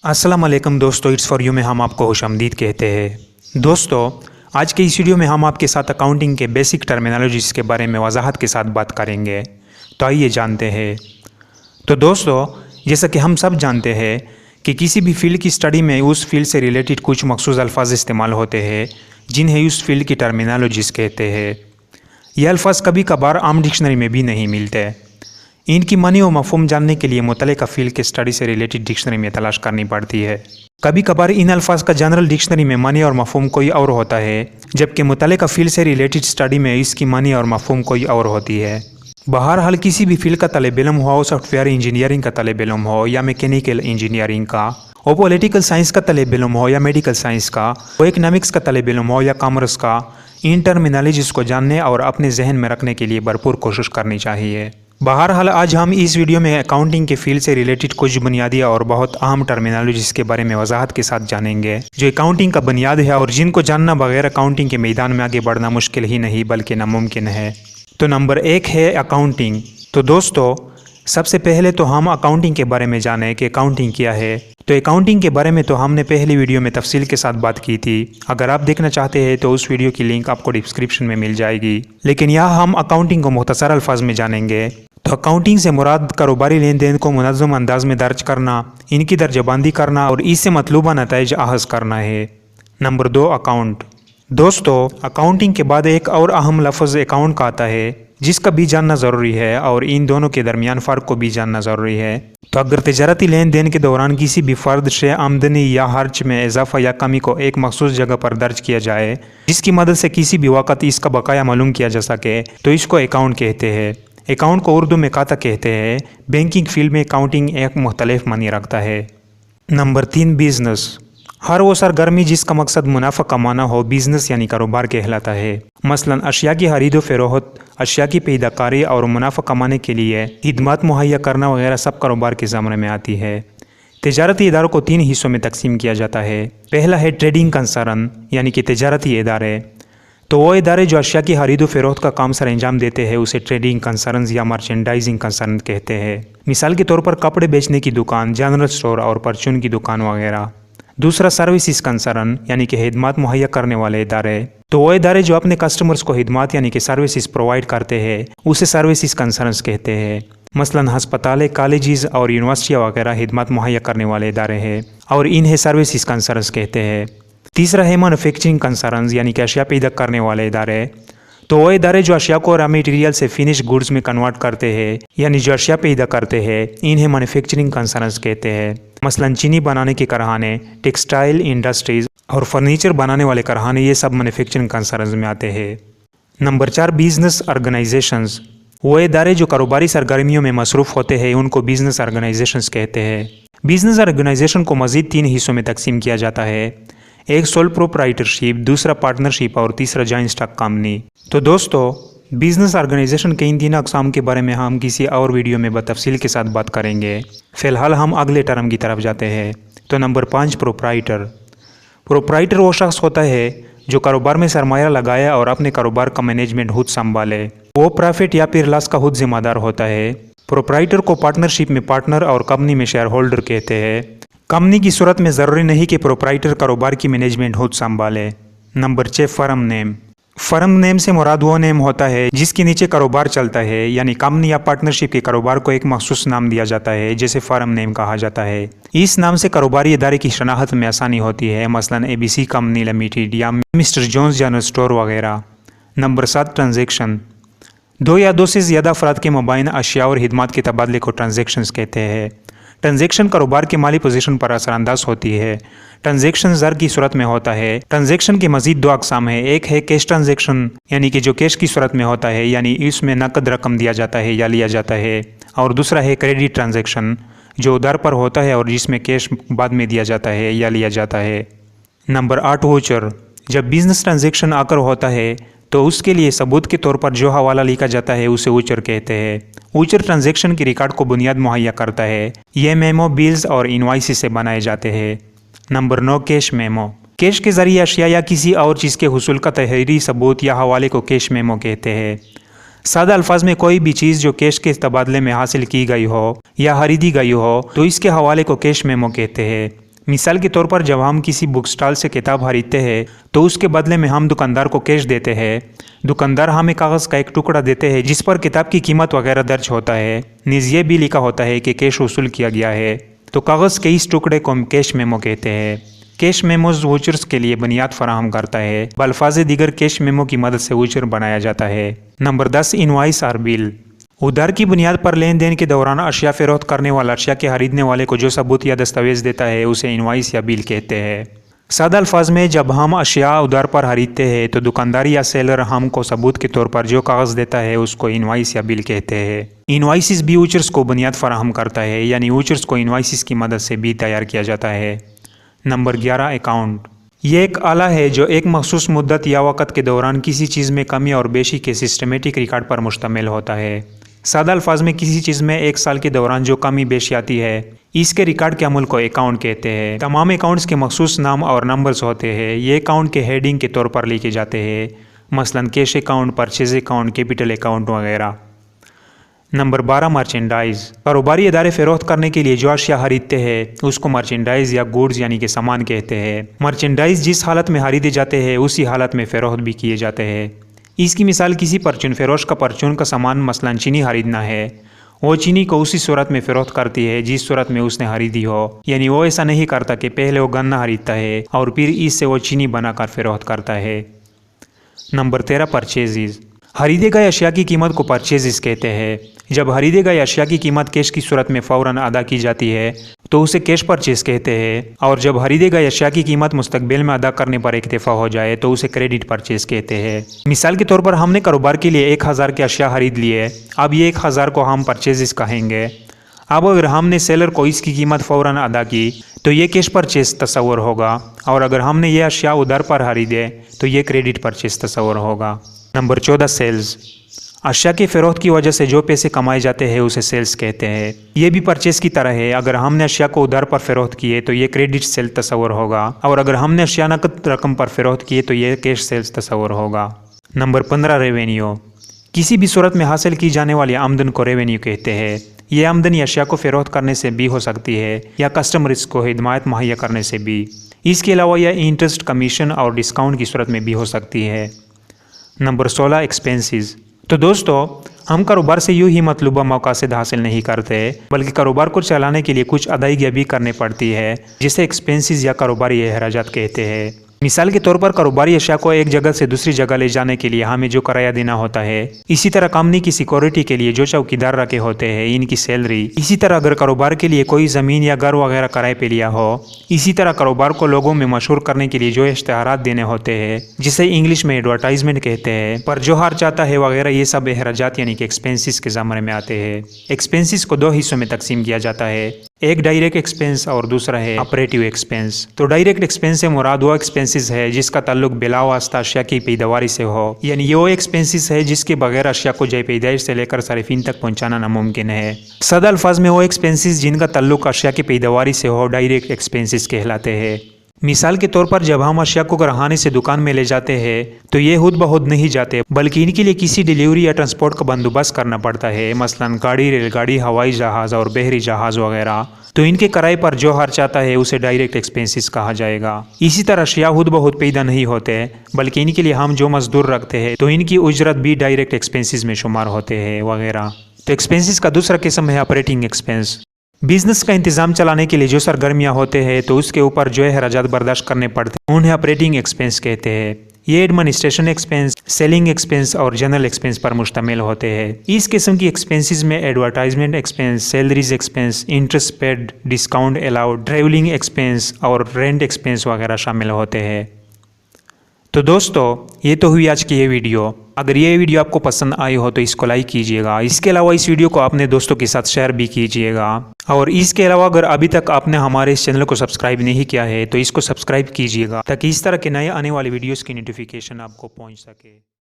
अस्सलाम वालेकुम दोस्तों, इट्स फॉर यू में हम आपको खुशामदीद कहते हैं। दोस्तों, आज के इस वीडियो में हम आपके साथ अकाउंटिंग के बेसिक टर्मिनोलॉजीज़ के बारे में वजाहत के साथ बात करेंगे। तो आइए जानते हैं। तो दोस्तों, जैसा कि हम सब जानते हैं कि किसी भी फील्ड की स्टडी में उस फील्ड से रिलेटेड कुछ मखसूस अल्फाज इस्तेमाल होते हैं जिन्हें उस फील्ड की टर्मिनोलॉजीज़ कहते हैं। ये अल्फाज कभी कभार आम डिक्शनरी में भी नहीं मिलते। इनकी मानी और मफ़हूम जानने के लिए मुतल्लिका फील्ड के स्टडी से रिलेटेड डिक्शनरी में तलाश करनी पड़ती है। कभी कभार इन अल्फाज का जनरल डिक्शनरी में मानी और मफ़हूम कोई और होता है, जबकि मुतल्लिका फील्ड से रिलेटेड स्टडी में इसकी मानी और मफ़हूम कोई और होती है। बहरहाल किसी भी फील्ड का तलब इल्म हो, सॉफ्टवेयर इंजीनियरिंग का तलब इल्म हो या मैकेनिकल इंजीनियरिंग का, और पॉलिटिकल साइंस का तलब इल्म हो या मेडिकल साइंस का, और इकनॉमिक्स का तलब इल्म हो या कॉमर्स का, इन टर्मिनोलॉजीज़ को जानने और अपने जहन में रखने के लिए भरपूर कोशिश करनी चाहिए। बहरहाल आज हम इस वीडियो में अकाउंटिंग के फील्ड से रिलेटेड कुछ बुनियादी और बहुत अहम टर्मिनोलॉजीज़ के बारे में वजाहत के साथ जानेंगे, जो अकाउंटिंग का बुनियाद है और जिनको जानना बगैर अकाउंटिंग के मैदान में आगे बढ़ना मुश्किल ही नहीं बल्कि नामुमकिन है। तो नंबर 1 है अकाउंटिंग। तो दोस्तों, सबसे पहले तो हम अकाउंटिंग के बारे में जानें कि अकाउंटिंग क्या है। तो अकाउंटिंग के बारे में तो हमने पहली वीडियो में तफसील के साथ बात की थी। अगर आप देखना चाहते हैं तो उस वीडियो की लिंक आपको डिस्क्रिप्शन में मिल जाएगी। लेकिन यहाँ हम अकाउंटिंग को मुख्तसर अल्फाज में जानेंगे। तो अकाउंटिंग से मुराद कारोबारी लेन देन को मुनज़्ज़म अंदाज में दर्ज करना, इनकी दर्जाबंदी करना और इससे मतलूबा नताइज अहज़ करना है। Number 2 account. दोस्तों, अकाउंटिंग के बाद एक और अहम लफ्ज़ अकाउंट का आता है, जिसका भी जानना ज़रूरी है और इन दोनों के दरमियान फ़र्क को भी जानना ज़रूरी है। तो अगर तिजारती लेन देन के दौरान किसी भी फ़र्द से आमदनी या खर्च में इजाफा या कमी को एक मखसूस जगह पर दर्ज किया जाए, जिसकी मदद से किसी भी वक़्त इसका बकाया मालूम किया जा सके, तो इसको अकाउंट कहते हैं। अकाउंट को उर्दू में खाता कहते हैं। बैंकिंग फील्ड में अकाउंटिंग एक मुख्तलिफ मानी रखता है। Number 3 business. हर वो सरगर्मी जिसका मकसद मुनाफा कमाना हो बिज़नेस यानी कारोबार कहलाता है। मसलन अशिया की खरीदो फरोख्त, अशिया की पैदाकारी और मुनाफा कमाने के लिए खिदमत मुहैया करना वगैरह सब कारोबार के ज़मरे में आती है। तिजारती इदारों को 3 हिस्सों में तकसीम किया जाता है। पहला है ट्रेडिंग कंसर्न यानी कि तिजारती इदारे। तो वो इदारे जो अशिया की खरीदो फरोख्त का काम सर अंजाम देते हैं उसे ट्रेडिंग कंसर्न या मर्चेंडाइजिंग कंसर्न कहते हैं। मिसाल के तौर पर कपड़े बेचने की दुकान, जनरल स्टोर और परचून की दुकान वगैरह। दूसरा सर्विसेज कंसर्न यानी कि खिदमत मुहैया करने वाले इदारे। तो वो इदारे जो अपने कस्टमर्स को खिदमत यानी कि सर्विसेज प्रोवाइड करते हैं उसे सर्विसेज कंसर्न कहते हैं। मसलन हस्पताल, कॉलेजेस और यूनिवर्सिटियाँ वगैरह खिदमत मुहैया करने वाले इदारे हैं और इन्हें सर्विसेज कंसर्न कहते हैं। तीसरा है मैन्युफैक्चरिंग कंसर्न यानी कि अशिया पैदा करने वाले इदारे। तो वो इदारे जो अशिया को रॉ मटेरियल से फिनिश गुड्स में कन्वर्ट करते हैं यानी जो अशिया पैदा करते हैं, इन्हें मैन्युफैक्चरिंग कंसर्न कहते हैं। मसलन चीनी बनाने के कारखाने, टेक्सटाइल इंडस्ट्रीज और फर्नीचर बनाने वाले कारखाने, ये सब मैन्युफैक्चरिंग कंसर्न में आते हैं। Number 4 business organisations. वो इदारे जो कारोबारी सरगर्मियों में मसरूफ़ होते हैं उनको बिजनेस ऑर्गेनाइजेशंस कहते हैं। बिजनेस ऑर्गेनाइजेशन को मज़ीद 3 हिस्सों में तकसीम किया जाता है। एक सोल प्रोप्राइटरशिप, दूसरा पार्टनरशिप और तीसरा जॉइंट स्टॉक कंपनी। तो दोस्तों, बिजनेस ऑर्गेनाइजेशन के इन 3 अक़साम के बारे में हम किसी और वीडियो में बतफसील के साथ बात करेंगे। फ़िलहाल हम अगले टर्म की तरफ जाते हैं। तो नंबर 5 प्रोप्राइटर। प्रोप्राइटर वो शख्स होता है जो कारोबार में सरमाया लगाया और अपने कारोबार का मैनेजमेंट खुद संभाले। वो प्रॉफिट या फिर लॉस का खुद जिम्मेदार होता है। प्रोप्राइटर को पार्टनरशिप में पार्टनर और कंपनी में शेयर होल्डर कहते हैं। कंपनी की सूरत में ज़रूरी नहीं कि प्रोप्राइटर कारोबार की मैनेजमेंट खुद संभाले। Number 6 firm name. Firm name से मुराद वो नेम होता है जिसके नीचे कारोबार चलता है, यानी कंपनी या पार्टनरशिप के कारोबार को एक मखसूस नाम दिया जाता है जिसे फर्म नेम कहा जाता है। इस नाम से कारोबारी इदारे की शनाख्त में आसानी होती है, मसलन ABC कंपनी लिमिटेड या मिस्टर जोन्स जनरल स्टोर वगैरह। Number 7 transaction. 2 या 2 से ज़्यादा अफराद के मबाइन अशिया और खिदमत के तबादले को ट्रांजेक्शन कहते हैं। ट्रांजेक्शन कारोबार के माली पोजीशन पर असरानंदाज होती है। ट्रांजेक्शन ज़र की सूरत में होता है। ट्रांजेक्शन के मज़ीद 2 अक़साम है। एक है कैश ट्रांजेक्शन यानी कि जो कैश की सूरत में होता है, यानी इसमें नकद रकम दिया जाता है या लिया जाता है, और दूसरा है क्रेडिट ट्रांजेक्शन जो उधार पर होता है और जिसमें कैश बाद में दिया जाता है या लिया जाता है। Number 8 voucher. जब बिज़नेस ट्रांजेक्शन आकर होता है तो उसके लिए सबूत के तौर पर जो हवाला लिखा जाता है उसे वोचर कहते हैं। वोचर ट्रांजेक्शन की रिकॉर्ड को बुनियाद मुहैया करता है। ये मेमो बिल्स और इनवॉइस से बनाए जाते हैं। Number 9 cash memo. कैश के जरिए अशिया या किसी और चीज़ के हुसूल का तहरीरी सबूत या हवाले को कैश मेमो कहते हैं। सादा अल्फाज में कोई भी चीज़ जो कैश के तबादले में हासिल की गई हो या खरीदी गई हो तो इसके हवाले को कैश मेमो कहते हैं। مثال کے طور پر جب ہم کسی بک سٹال سے کتاب خریدتے ہیں تو اس کے بدلے میں ہم دکاندار کو کیش دیتے ہیں۔ دکاندار ہمیں کاغذ کا ایک ٹکڑا دیتے ہیں جس پر کتاب کی قیمت وغیرہ درج ہوتا ہے، نیز یہ بھی لکھا ہوتا ہے کہ کیش وصول کیا گیا ہے۔ تو کاغذ کے اس ٹکڑے کو ہم کیش میمو کہتے ہیں۔ کیش میموز ووچرز کے لیے بنیاد فراہم کرتا ہے۔ بالفاظ دیگر کیش میمو کی مدد سے ووچر بنایا جاتا ہے۔ نمبر 10 انوائس اور بل۔ ادھار کی بنیاد پر لین دین کے دوران اشیاء فروخت کرنے والا اشیاء کے خریدنے والے کو جو ثبوت یا دستاویز دیتا ہے اسے انوائس یا بل کہتے ہیں۔ سادہ الفاظ میں جب ہم اشیاء ادھار پر خریدتے ہیں تو دکاندار یا سیلر ہم کو ثبوت کے طور پر جو کاغذ دیتا ہے اس کو انوائس یا بل کہتے ہیں۔ انوائسز بھی ووچرز کو بنیاد فراہم کرتا ہے، یعنی ووچرز کو انوائسز کی مدد سے بھی تیار کیا جاتا ہے۔ Number 11 account. یہ ایک آلہ ہے جو ایک مخصوص مدت یا وقت کے دوران کسی چیز میں کمی اور بیشی کے سسٹمیٹک ریکارڈ پر مشتمل ہوتا ہے۔ سادہ الفاظ میں کسی چیز میں ایک سال کے دوران جو کمی بیشی آتی ہے اس کے ریکارڈ کے عمل کو اکاؤنٹ کہتے ہیں۔ تمام اکاؤنٹس کے مخصوص نام اور نمبرز ہوتے ہیں۔ یہ اکاؤنٹ کے ہیڈنگ کے طور پر لکھے جاتے ہیں، مثلا cash account, purchase account, capital account وغیرہ۔ Number 12 merchandise. کاروباری ادارے فروخت کرنے کے لیے جو اشیاء خریدتے ہیں اس کو مرچنڈائز یا گوڈز یعنی کہ سامان کہتے ہیں۔ مرچنڈائز جس حالت میں خریدے جاتے ہیں اسی حالت میں فروخت بھی کیے جاتے ہیں۔ اس کی مثال کسی پرچون فروش کا پرچون کا سامان مثلا چینی خریدنا ہے، وہ چینی کو اسی صورت میں فروخت کرتی ہے جس صورت میں اس نے خریدی ہو، یعنی وہ ایسا نہیں کرتا کہ پہلے وہ گنا خریدتا ہے اور پھر اس سے وہ چینی بنا کر فروخت کرتا ہے۔ Number 13 purchases. خریدے گئے اشیاء کی قیمت کو پرچیزز کہتے ہیں۔ جب خریدے گئے اشیاء کی قیمت کیش کی صورت میں فوراً ادا کی جاتی ہے تو اسے کیش پرچیز کہتے ہیں، اور جب خریدے گئے اشیاء کی قیمت مستقبل میں ادا کرنے پر اکتفا ہو جائے تو اسے کریڈٹ پرچیز کہتے ہیں۔ مثال کے طور پر ہم نے کاروبار کے لیے 1000 کے اشیاء خرید لیے، اب یہ 1000 کو ہم پرچیزز کہیں گے۔ اب اگر ہم نے سیلر کو اس کی قیمت فوراً ادا کی تو یہ کیش پرچیز تصور ہوگا، اور اگر ہم نے یہ اشیاء ادھار پر خریدے تو یہ کریڈٹ پرچیز تصور ہوگا۔ Number 14 sales. اشیاء کے فروخت کی وجہ سے جو پیسے کمائے جاتے ہیں اسے سیلز کہتے ہیں۔ یہ بھی پرچیز کی طرح ہے، اگر ہم نے اشیاء کو ادھار پر فروخت کیے تو یہ کریڈٹ سیل تصور ہوگا، اور اگر ہم نے اشیاء نقد رقم پر فروخت کیے تو یہ کیش سیلز تصور ہوگا۔ Number 15 revenue. کسی بھی صورت میں حاصل کی جانے والی آمدن کو ریونیو کہتے ہیں۔ یہ آمدنی اشیاء کو فروخت کرنے سے بھی ہو سکتی ہے یا کسٹمرز کو خدمات مہیا کرنے سے بھی۔ اس کے علاوہ یہ انٹرسٹ، کمیشن اور ڈسکاؤنٹ کی صورت میں بھی ہو سکتی ہے۔ Number 16 expenses. تو دوستو، ہم کاروبار سے یوں ہی مطلوبہ مقاصد حاصل نہیں کرتے، بلکہ کاروبار کو چلانے کے لیے کچھ ادائیگیاں بھی کرنی پڑتی ہے جسے ایکسپینسز یا کاروباری اخراجات کہتے ہیں۔ مثال کے طور پر کاروباری اشیاء کو ایک جگہ سے دوسری جگہ لے جانے کے لیے ہمیں جو کرایہ دینا ہوتا ہے، اسی طرح کمپنی کی سیکورٹی کے لیے جو چوکیدار رکھے ہوتے ہیں ان کی سیلری، اسی طرح اگر کاروبار کے لیے کوئی زمین یا گھر وغیرہ کرائے پہ لیا ہو، اسی طرح کاروبار کو لوگوں میں مشہور کرنے کے لیے جو اشتہارات دینے ہوتے ہیں جسے انگلش میں ایڈورٹائزمنٹ کہتے ہیں، پر جو ہار چاہتا ہے وغیرہ، یہ سب اخراجات یعنی کہ ایکسپینسز کے زمرے میں آتے ہیں۔ ایکسپینسز کو 2 حصوں میں تقسیم کیا جاتا ہے، ایک ڈائریکٹ ایکسپینس اور دوسرا ہے آپریٹو ایکسپینس۔ تو ڈائریکٹ ایکسپینس سے مراد وہ ایکسپینسز ہے جس کا تعلق بلا واسطہ اشیاء کی پیداواری سے ہو، یعنی یہ وہ ایکسپینسز ہے جس کے بغیر اشیاء کو جائے پیدائش سے لے کر صارفین تک پہنچانا ناممکن ہے۔ سادہ الفاظ میں وہ ایکسپینسز جن کا تعلق اشیاء کی پیداواری سے ہو ڈائریکٹ ایکسپینسز کہلاتے ہیں۔ مثال کے طور پر جب ہم اشیاء کو گراہنے سے دکان میں لے جاتے ہیں تو یہ خود بخود نہیں جاتے، بلکہ ان کے لیے کسی ڈیلیوری یا ٹرانسپورٹ کا بندوبست کرنا پڑتا ہے، مثلا گاڑی، ریل گاڑی، ہوائی جہاز اور بحری جہاز وغیرہ۔ تو ان کے کرائے پر جو خرچ آتا ہے اسے ڈائریکٹ ایکسپینسز کہا جائے گا۔ اسی طرح اشیاء خود بخود پیدا نہیں ہوتے، بلکہ ان کے لیے ہم جو مزدور رکھتے ہیں تو ان کی اجرت بھی ڈائریکٹ ایکسپینسز میں شمار ہوتے ہیں وغیرہ۔ تو ایکسپینسز کا دوسرا قسم ہے آپریٹنگ ایکسپینس۔ بزنس کا انتظام چلانے کے لیے جو سرگرمیاں ہوتے ہیں تو اس کے اوپر جو اخراجات برداشت کرنے پڑتے ہیں انہیں آپریٹنگ ایکسپینس کہتے ہیں۔ یہ ایڈمنسٹریشن ایکسپینس، سیلنگ ایکسپینس اور جنرل ایکسپینس پر مشتمل ہوتے ہیں۔ اس قسم کی ایکسپینسز میں advertisement expense, salaries expense, interest paid, discount allowed, travelling expense اور رینٹ ایکسپینس وغیرہ شامل ہوتے ہیں۔ تو دوستو، یہ تو ہوئی آج کی یہ ویڈیو۔ اگر یہ ویڈیو آپ کو پسند آئی ہو تو اس کو لائک کیجیے گا۔ اس کے علاوہ اس ویڈیو کو اپنے دوستوں کے ساتھ شیئر بھی کیجیے گا، اور اس کے علاوہ اگر ابھی تک آپ نے ہمارے اس چینل کو سبسکرائب نہیں کیا ہے تو اس کو سبسکرائب کیجیے گا تاکہ اس طرح کے نئے آنے والے ویڈیوز کی نوٹیفیکیشن آپ کو پہنچ سکے۔